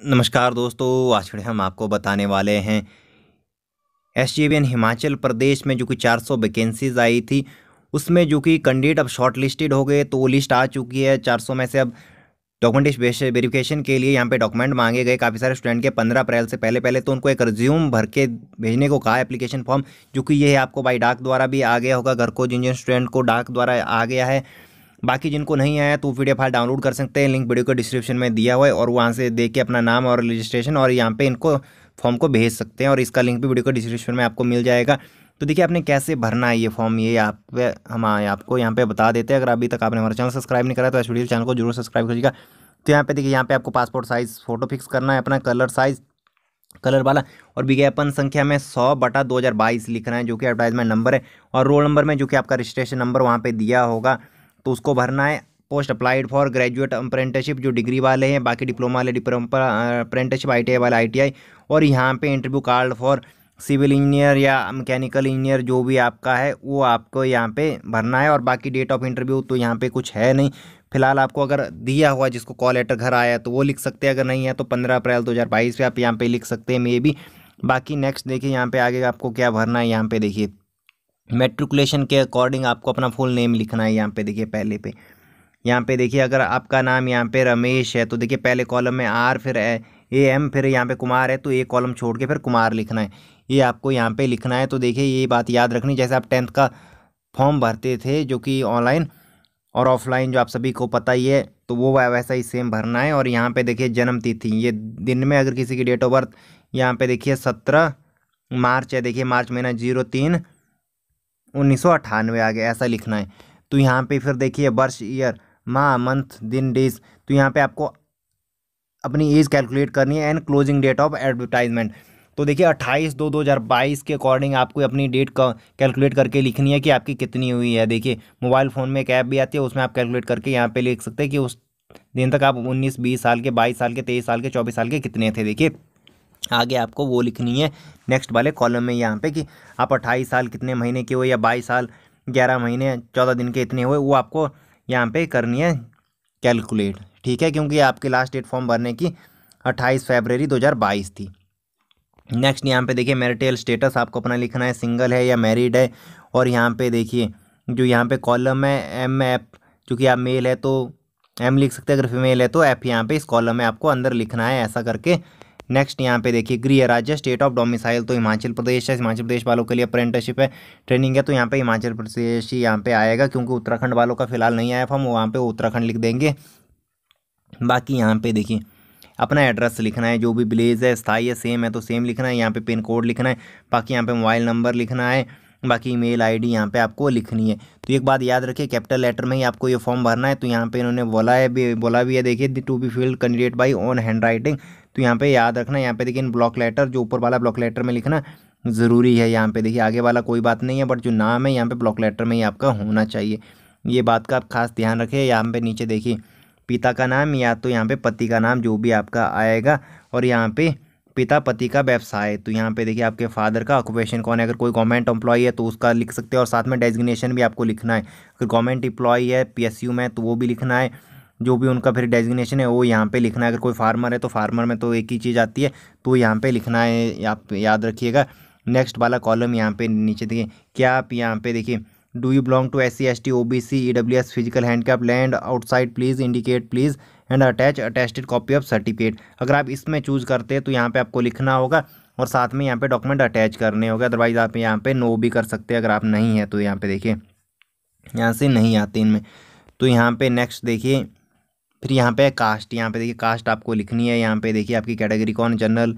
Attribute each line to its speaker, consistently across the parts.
Speaker 1: नमस्कार दोस्तों, आज के हम आपको बताने वाले हैं एसजेवीएन हिमाचल प्रदेश में जो कि 400 वैकेंसीज आई थी, उसमें जो कि कैंडिडेट अब शॉर्ट लिस्टेड हो गए। तो वो लिस्ट आ चुकी है 400 में से। अब डॉक्यूमेंटेशन वेरिफिकेशन के लिए यहाँ पे डॉक्यूमेंट मांगे गए काफ़ी सारे स्टूडेंट के 15 अप्रैल से पहले पहले। तो उनको एक रिज्यूम भर के भेजने को कहा, एप्लीकेशन फॉर्म, जो कि ये है आपको बाई डाक द्वारा भी आ गया होगा घर को। जिन जिन स्टूडेंट को डाक द्वारा आ गया है, बाकी जिनको नहीं आया तो पीडीएफ फाइल डाउनलोड कर सकते हैं। लिंक वीडियो को डिस्क्रिप्शन में दिया हुआ है, और वहाँ से देख के अपना नाम और रजिस्ट्रेशन और यहाँ पे इनको फॉर्म को भेज सकते हैं, और इसका लिंक भी वीडियो को डिस्क्रिप्शन में आपको मिल जाएगा। तो देखिए आपने कैसे भरना है ये फॉर्म, ये हम आपको यहाँ पे बता देते हैं। अगर अभी तक आपने हमारा चैनल सब्सक्राइब नहीं करा तो इस वीडियो चैनल को जरूर सब्सक्राइब करिएगा। तो यहाँ पे देखिए, यहाँ पे आपको पासपोर्ट साइज़ फ़ोटो फिक्स करना है, अपना कलर साइज़ कलर वाला, और विज्ञापन संख्या में 100/2022 लिखना है, जो कि एडवर्टाइजमेंट नंबर है। और रोल नंबर में जो कि आपका रजिस्ट्रेशन नंबर वहाँ पे दिया होगा, तो उसको भरना है। Post applied for graduate apprenticeship जो डिग्री वाले हैं, बाकी डिप्लोमा वाले अप्रेंटिसशिप, ITI वाला ITI। और यहाँ पे interview card for civil engineer या मैकेनिकल इंजीनियर जो भी आपका है वो आपको यहाँ पे भरना है। और बाकी डेट ऑफ इंटरव्यू तो यहाँ पे कुछ है नहीं फिलहाल। आपको अगर दिया हुआ जिसको कॉल लेटर घर आया तो वो लिख सकते हैं, अगर नहीं है तो 15 अप्रैल 2022 पे आप यहाँ पे लिख सकते हैं मे बी। बाकी नेक्स्ट देखिए, यहाँ पे आगे आपको क्या भरना है। यहाँ पे देखिए मेट्रिकुलेशन के अकॉर्डिंग आपको अपना फुल नेम लिखना है। यहाँ पे देखिए पहले पे, यहाँ पे देखिए अगर आपका नाम यहाँ पे रमेश है तो देखिए पहले कॉलम में R, फिर AM, फिर यहाँ पे कुमार है तो एक कॉलम छोड़ के फिर कुमार लिखना है। ये आपको यहाँ पे लिखना है। तो देखिए ये बात याद रखनी, जैसे आप 10th का फॉर्म भरते थे जो कि ऑनलाइन और ऑफलाइन, जो आप सभी को पता ही है, तो वो वैसा ही सेम भरना है। और यहाँ पे देखिए जन्म तिथि, ये दिन में अगर किसी की डेट ऑफ बर्थ यहाँ पे देखिए 17 मार्च है, देखिए मार्च महीना 03/1998 आ गया, ऐसा लिखना है। तो यहाँ पे फिर देखिए वर्ष, ईयर, माह, मंथ, दिन, डेज, तो यहाँ पे आपको अपनी एज कैलकुलेट करनी है, and closing date of advertisement. तो देखिए 28/2/2022 के अकॉर्डिंग आपको अपनी डेट का कैलकुलेट करके लिखनी है कि आपकी कितनी हुई है। देखिए मोबाइल फ़ोन में एक ऐप भी आती है, उसमें आप कैलकुलेट करके यहाँ पे लिख सकते हैं कि उस दिन तक आप 19, 20 साल के, 22 साल के, 23 साल के, 24 साल के कितने थे। देखिए आगे आपको वो लिखनी है नेक्स्ट वाले कॉलम में यहाँ पे कि आप 28 साल कितने महीने के हुए, या 22 साल 11 महीने 14 दिन के इतने हुए, वो आपको यहाँ पे करनी है कैलकुलेट। ठीक है, क्योंकि आपकी लास्ट डेट फॉर्म भरने की 28 फरवरी 2022 थी। नेक्स्ट यहाँ पे देखिए मैरिटल स्टेटस आपको अपना लिखना है, सिंगल है या मैरिड है। और यहाँ पे देखिए जो यहाँ पे कॉलम है MF, चूँकि आप मेल है तो M लिख सकते हैं, अगर फीमेल है तो F यहाँ पे इस कॉलम में आपको अंदर लिखना है, ऐसा करके। नेक्स्ट यहाँ पे देखिए गृह राज्य, स्टेट ऑफ डोमिसाइल, तो हिमाचल प्रदेश है। हिमाचल प्रदेश वालों के लिए अप्रेंटिसशिप है, ट्रेनिंग है, तो यहाँ पे हिमाचल प्रदेश ही यहाँ पे आएगा, क्योंकि उत्तराखंड वालों का फिलहाल नहीं आया फॉर्म, वहाँ पे उत्तराखंड लिख देंगे। बाकी यहाँ पे देखिए अपना एड्रेस लिखना है, जो भी विलेज है, स्थाई है, सेम है तो सेम लिखना है। यहाँ पे पिन कोड लिखना है, बाकी यहाँ पे मोबाइल नंबर लिखना है, बाकी ईमेल आईडी यहाँ पे आपको लिखनी है। तो एक बात याद रखिए, कैपिटल लेटर में ही आपको ये फॉर्म भरना है। तो यहाँ पे इन्होंने बोला भी है देखिए, to be filled candidate by own hand writing. तो यहाँ पे याद रखना, यहाँ पे देखिए इन ब्लॉक लेटर, जो ऊपर वाला ब्लॉक लेटर में लिखना ज़रूरी है। यहाँ पे देखिए आगे वाला कोई बात नहीं है, बट जो नाम है यहाँ पे ब्लॉक लेटर में ही आपका होना चाहिए। ये बात का आप खास ध्यान रखें। यहाँ पे नीचे देखिए पिता का नाम या तो यहाँ पे पति का नाम, जो भी आपका आएगा। और यहाँ पे पिता पति का व्यवसाय, तो यहाँ पे देखिए आपके फादर का ऑक्यूपेशन कौन है, अगर कोई गवर्नमेंट एम्प्लॉय है तो उसका लिख सकते हैं, और साथ में डेजिग्नेशन भी आपको लिखना है। अगर गवर्नमेंट एम्प्लॉय है PSU में तो वो भी लिखना है, जो भी उनका फिर डेजिग्नेशन है वो यहाँ पे लिखना है। अगर कोई फार्मर है तो फार्मर में तो एक ही चीज़ आती है, तो यहाँ पे लिखना है, आप याद रखिएगा। नेक्स्ट वाला कॉलम यहाँ पे नीचे देखिए, क्या आप यहाँ पे देखिए do you belong to SC ST OBC EWS physical handicap land outside please indicate please and attach attested copy of certificate. अगर आप इसमें चूज़ करते हैं तो यहाँ पे आपको लिखना होगा, और साथ में यहाँ पे डॉक्यूमेंट अटैच करने होगा। अदरवाइज़ आप यहाँ पे नो भी कर सकते हैं, अगर आप नहीं है तो। यहाँ पे देखिए यहाँ से नहीं आते इनमें। तो यहाँ पे नेक्स्ट देखिए, फिर यहाँ पे कास्ट, यहाँ पे देखिए कास्ट आपको लिखनी है। यहाँ पे देखिए आपकी कैटेगरी कौन, जनरल,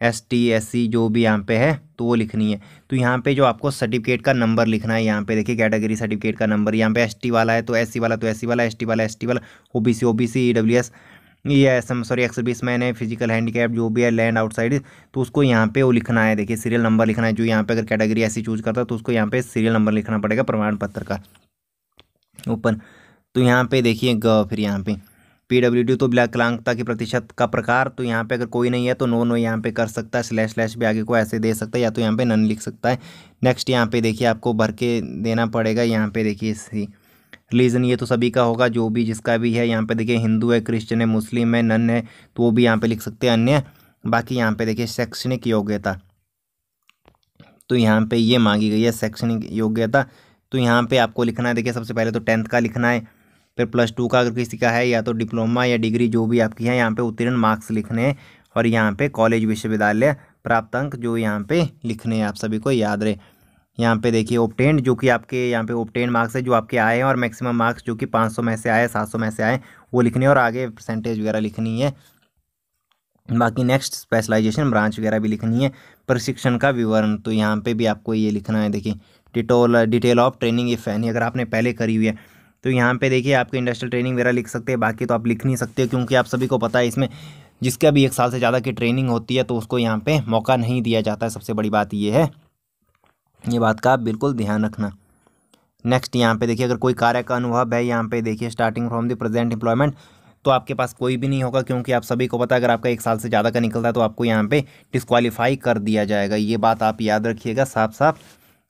Speaker 1: ST SC जो भी यहाँ पे है तो वो लिखनी है। तो यहाँ पे जो आपको सर्टिफिकेट का नंबर लिखना है, यहाँ पे देखिए कैटेगरी सर्टिफिकेट का नंबर, यहाँ पे ST वाला है तो SC वाला तो SC वाला, ST वाला ST वाला, OBC EWS ये एक्स मैन है, फिजिकल हैंडीकैप जो भी है, लैंड आउटसाइड, तो उसको यहाँ पे वो लिखना है। देखिए सीरियल नंबर लिखना है, जो यहाँ पे अगर कैटेगरी ऐसी चूज करता है तो उसको यहाँ पे सीरियल नंबर लिखना पड़ेगा प्रमाण पत्र का ऊपर। तो यहाँ पे देखिए फिर यहाँ पे PWD तो विकलांगता की प्रतिशत का प्रकार, तो यहाँ पे अगर कोई नहीं है तो नो यहाँ पे कर सकता है, स्लैश भी आगे को ऐसे दे सकता है, या तो यहाँ पे नन लिख सकता है। नेक्स्ट यहाँ पे देखिए आपको भर के देना पड़ेगा। यहाँ पे देखिए रिलीजन ये तो सभी का होगा, जो भी जिसका भी है। यहाँ पे देखिए हिंदू है, क्रिश्चियन है, मुस्लिम है, नन है, तो वो भी यहाँ पे लिख सकते हैं अन्य। बाकी यहाँ पे देखिए शैक्षणिक योग्यता, तो यहाँ पे ये मांगी गई है शैक्षणिक योग्यता। तो यहाँ पे आपको लिखना है, देखिए सबसे पहले तो 10th का लिखना है, फिर +2 का अगर किसी का है, या तो डिप्लोमा या डिग्री जो भी आपकी है, यहाँ पे उत्तीर्ण मार्क्स लिखने हैं, और यहाँ पे कॉलेज विश्वविद्यालय प्राप्त अंक जो यहाँ पे लिखने हैं, आप सभी को याद रहे। यहाँ पे देखिए ओब्टेन्ड, जो कि आपके यहाँ पे ओब्टेन्ड मार्क्स है जो आपके आए हैं, और मैक्सिमम मार्क्स जो कि 500 में से आए, 700 में से आए, वो लिखने हैं, और आगे परसेंटेज वगैरह लिखनी है। बाकी नेक्स्ट स्पेशलाइजेशन ब्रांच वगैरह भी लिखनी है। प्रशिक्षण का विवरण, तो यहाँ पे भी आपको ये लिखना है। देखिए detail of training if any, अगर आपने पहले करी हुई है तो यहाँ पे देखिए आपके इंडस्ट्रियल ट्रेनिंग वगैरह लिख सकते हैं। बाकी तो आप लिख नहीं सकते, क्योंकि आप सभी को पता है इसमें जिसका भी 1 साल से ज़्यादा की ट्रेनिंग होती है तो उसको यहाँ पे मौका नहीं दिया जाता है। सबसे बड़ी बात ये है, ये बात का आप बिल्कुल ध्यान रखना। नेक्स्ट यहाँ पे देखिए अगर कोई कार्य का अनुभव है, यहाँ पे देखिए starting from the present employment, तो आपके पास कोई भी नहीं होगा, क्योंकि आप सभी को पता है अगर आपका 1 साल से ज़्यादा का निकलता है तो आपको यहाँ पे डिस्क्वालीफाई कर दिया जाएगा। ये बात आप याद रखिएगा साफ साफ।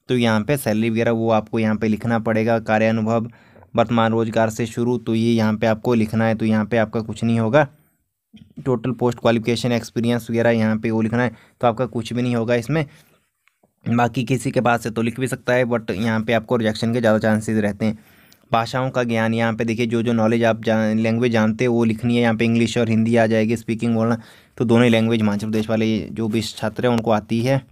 Speaker 1: तो यहाँ पे सैलरी वगैरह वो आपको यहाँ पे लिखना पड़ेगा। कार्य अनुभव वर्तमान रोजगार से शुरू, तो ये यहाँ पे आपको लिखना है। तो यहाँ पे आपका कुछ नहीं होगा। टोटल पोस्ट क्वालिफिकेशन एक्सपीरियंस वगैरह यहाँ पे वो लिखना है, तो आपका कुछ भी नहीं होगा इसमें। बाकी किसी के पास से तो लिख भी सकता है, बट यहाँ पे आपको रिजेक्शन के ज़्यादा चांसेस रहते हैं। भाषाओं का ज्ञान, यहाँ पे देखिए जो जो नॉलेज आप लैंग्वेज जानते हैं वो लिखनी है। यहाँ पे इंग्लिश और हिंदी आ जाएगी, स्पीकिंग बोलना, तो दोनों ही लैंग्वेज हिमाचल प्रदेश वाले जो भी छात्र हैं उनको आती है।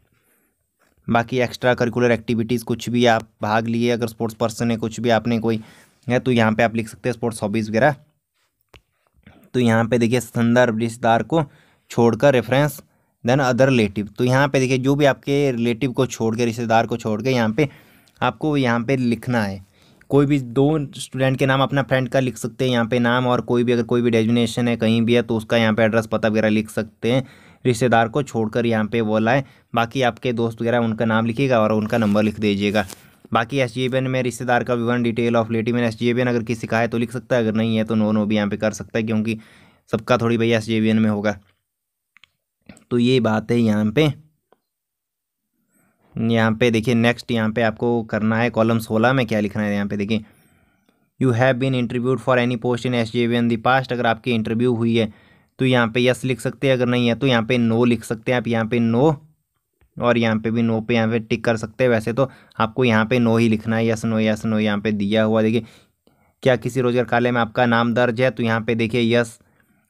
Speaker 1: बाकी एक्स्ट्रा करिकुलर एक्टिविटीज़ कुछ भी आप भाग लिए, अगर स्पोर्ट्स पर्सन है, कुछ भी आपने कोई है, तो यहाँ पे आप लिख सकते हैं स्पोर्ट्स हॉबीज़ वगैरह। तो यहाँ पे देखिए संदर्भ रिश्तेदार को छोड़कर रेफरेंस देन अदर रिलेटिव, तो यहाँ पे देखिए जो भी आपके रिलेटिव को छोड़ के, रिश्तेदार को छोड़ के, यहाँ पे आपको यहाँ पे लिखना है। कोई भी 2 स्टूडेंट के नाम अपना फ्रेंड का लिख सकते हैं यहाँ पे नाम, और कोई भी अगर कोई भी डेजिग्नेशन है कहीं भी है तो उसका यहाँ पे एड्रेस पता वगैरह लिख सकते हैं। रिश्तेदार को छोड़कर यहाँ पे बोला है। बाकी आपके दोस्त वगैरह उनका नाम लिखिएगा और उनका नंबर लिख दीजिएगा। बाकी SGABN में रिश्तेदार का विवरण, डिटेल ऑफ रिलेटिव में SGABN अगर किसी का है तो लिख सकता है, अगर नहीं है तो नो भी यहाँ पे कर सकता है, क्योंकि सबका थोड़ी भैया SGABN में होगा। तो ये बात है यहाँ पे। देखिए नेक्स्ट यहाँ पे आपको करना है कॉलम 16 में क्या लिखना है। यहाँ पे देखिए you have been interviewed for any post in SGABN the past, अगर आपकी इंटरव्यू हुई है तो यहाँ पे यस लिख सकते हैं, अगर नहीं है तो यहाँ पे नो लिख सकते हैं आप। यहाँ पे नो, और यहाँ पे भी नो पे यहाँ पे टिक कर सकते हैं। वैसे तो आपको यहाँ पे नो ही लिखना है, यस नो यहाँ पे दिया हुआ। देखिए क्या किसी रोजगार कार्यालय में आपका नाम दर्ज है, तो यहाँ पे देखिए यस,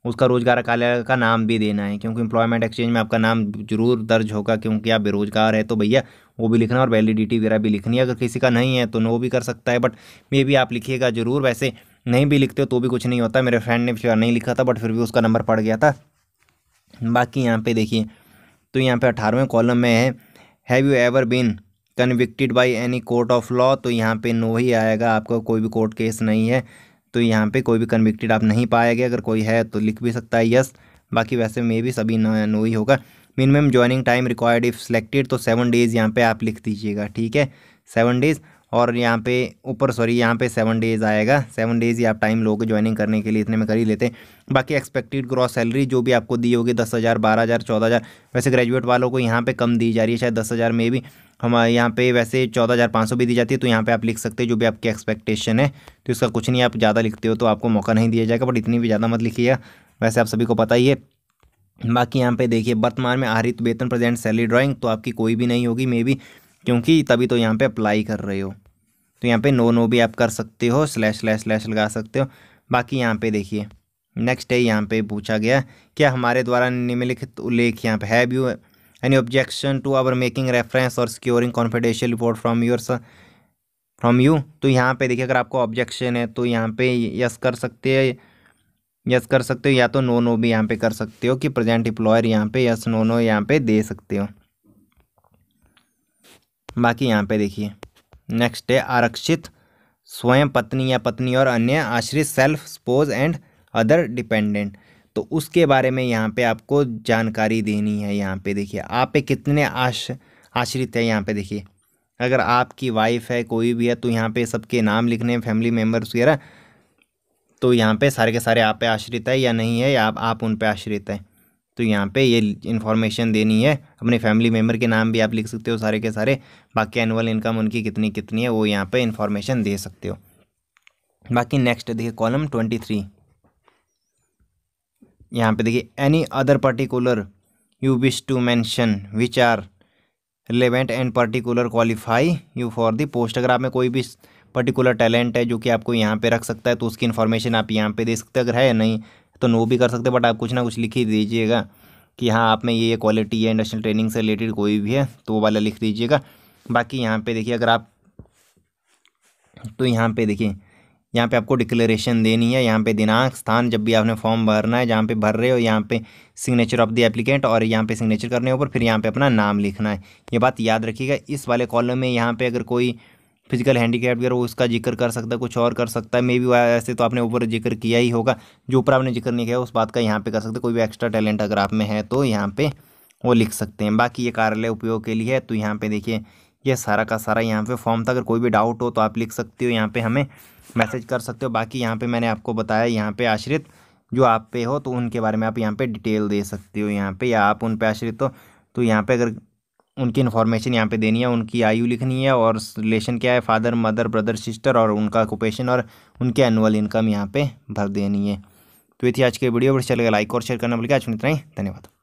Speaker 1: उसका रोजगार कार्यालय का नाम भी देना है, क्योंकि एम्प्लॉयमेंट एक्सचेंज में आपका नाम जरूर दर्ज होगा, क्योंकि आप बेरोजगार है, तो भैया वो भी लिखना, और वैलिडिटी वगैरह भी लिखनी है। अगर किसी का नहीं है तो नो भी कर सकता है, बट मे भी आप लिखिएगा जरूर। वैसे नहीं भी लिखते हो तो भी कुछ नहीं होता। मेरे फ्रेंड ने पिछली बार नहीं लिखा था, बट फिर भी उसका नंबर पड़ गया था। बाकी यहाँ पे देखिए, तो यहाँ पे 18वें कॉलम में है have you ever been convicted by any court of law, तो यहाँ पे नो ही आएगा। आपका कोई भी कोर्ट केस नहीं है, तो यहाँ पे कोई भी कन्विक्टेड आप नहीं पाएंगे। अगर कोई है तो लिख भी सकता है यस, बाकी वैसे में भी सभी नो ही होगा। Minimum joining time required if selected, तो 7 डेज़ यहाँ पे आप लिख दीजिएगा, ठीक है 7 डेज़। और यहाँ पे ऊपर यहाँ पे 7 डेज़ आएगा, 7 डेज़ ही आप टाइम लोगे ज्वाइनिंग करने के लिए, इतने में कर ही लेते हैं। बाकी एक्सपेक्टेड ग्रॉस सैलरी जो भी आपको दी होगी 10,000, 12,000, 14,000, वैसे ग्रेजुएट वालों को यहाँ पे कम दी जा रही है, शायद 10,000 में भी। हमारे यहाँ पे वैसे 14,500 भी दी जाती है, तो यहाँ पे आप लिख सकते हैं जो भी आपकी एक्सपेक्टेशन है। तो इसका कुछ नहीं, आप ज़्यादा लिखते हो तो आपको मौका नहीं दिया जाएगा, बट इतनी भी ज़्यादा मत लिखिएगा, वैसे आप सभी को पता ही है। बाकी यहाँ पे देखिए वर्तमान में आहरित वेतन प्रेजेंट सैलरी ड्राइंग, तो आपकी कोई भी नहीं होगी मे भी, क्योंकि तभी तो यहाँ पे अप्लाई कर रहे हो। तो यहाँ पे नो भी आप कर सकते हो, स्लैश लगा सकते हो। बाकी यहाँ पे देखिए नेक्स्ट है, यहाँ पे पूछा गया क्या हमारे द्वारा निम्नलिखित उल्लेख, यहाँ पे have you any objection to our making reference और securing confidential report from you. तो यहाँ पे देखिए अगर आपको ऑब्जेक्शन है तो यहाँ पे यस कर सकते हैं, या तो नो भी यहाँ पे कर सकते हो कि प्रेजेंट एम्प्लॉयर, यहाँ पे यस नो यहाँ पे दे सकते हो। बाकी यहाँ पे देखिए नेक्स्ट है आरक्षित स्वयं पत्नी या पत्नी और अन्य आश्रित self suppose and other dependent, तो उसके बारे में यहाँ पे आपको जानकारी देनी है। यहाँ पे देखिए आप पे कितने आश्रित है, यहाँ पे देखिए अगर आपकी वाइफ है कोई भी है तो यहाँ पे सबके नाम लिखने हैं, फैमिली मेम्बर्स वगैरह। तो यहाँ पे सारे के सारे आप पे आश्रित है या नहीं है, या आप उन पे आश्रित है, तो यहाँ पे ये इन्फॉर्मेशन देनी है। अपने फैमिली मेम्बर के नाम भी आप लिख सकते हो सारे के सारे। बाकी एनुअल इनकम उनकी कितनी है वो यहाँ पे इन्फॉर्मेशन दे सकते हो। बाकी नेक्स्ट देखिए कॉलम 23, यहाँ पे देखिए any other particular you wish to mention which are relevant and particular qualify you for the post. अगर आप में कोई भी पर्टिकुलर टैलेंट है जो कि आपको यहाँ पे रख सकता है तो उसकी इन्फॉर्मेशन आप यहाँ पे दे सकते हैं। अगर है या नहीं तो नो भी कर सकते, बट आप कुछ ना कुछ लिख ही दीजिएगा कि हाँ आप में ये क्वालिटी है, इंडस्ट्रियल ट्रेनिंग से रिलेटेड कोई भी है तो वो वाला लिख दीजिएगा। बाकी यहाँ पे देखिए अगर आप, तो यहाँ पे देखिए यहाँ पे आपको डिक्लेरेशन देनी है, यहाँ पे दिनांक स्थान जब भी आपने फॉर्म भरना है जहाँ पे भर रहे हो, यहाँ पे सिग्नेचर ऑफ द एप्लीकेंट और यहाँ पे सिग्नेचर करने ऊपर फिर यहाँ पे अपना नाम लिखना है। ये बात याद रखिएगा। इस वाले कॉलम में यहाँ पे अगर कोई फिजिकल हैंडीकैप वगैरह उसका जिक्र कर सकता है, कुछ और कर सकता है, मे बी ऐसे तो आपने ऊपर जिक्र किया ही होगा, जो ऊपर आपने जिक्र नहीं किया उस बात का यहाँ पे कर सकते हैं। कोई भी एक्स्ट्रा टैलेंट अगर आप में है तो यहाँ पे वो लिख सकते हैं। बाकी ये कार्यालय उपयोग के लिए है। तो यहाँ पे देखिए ये सारा का सारा यहाँ पे फॉर्म था। अगर कोई भी डाउट हो तो आप लिख सकते हो, यहाँ पे हमें मैसेज कर सकते हो। बाकी यहाँ पे मैंने आपको बताया यहाँ पे आश्रित जो आप पे हो तो उनके बारे में आप यहाँ पे डिटेल दे सकते हो यहाँ पे, या आप उन पे आश्रित हो तो यहाँ पे अगर उनकी इन्फॉर्मेशन यहाँ पे देनी है, उनकी आयु लिखनी है और रिलेशन क्या है, फादर मदर ब्रदर सिस्टर, और उनका ऑक्यूपेशन और उनके एनुअल इनकम यहाँ पे भर देनी है। तो ये थी आज की वीडियो। चलेगा लाइक और शेयर करना भूलिएगा। आज इतना ही, धन्यवाद।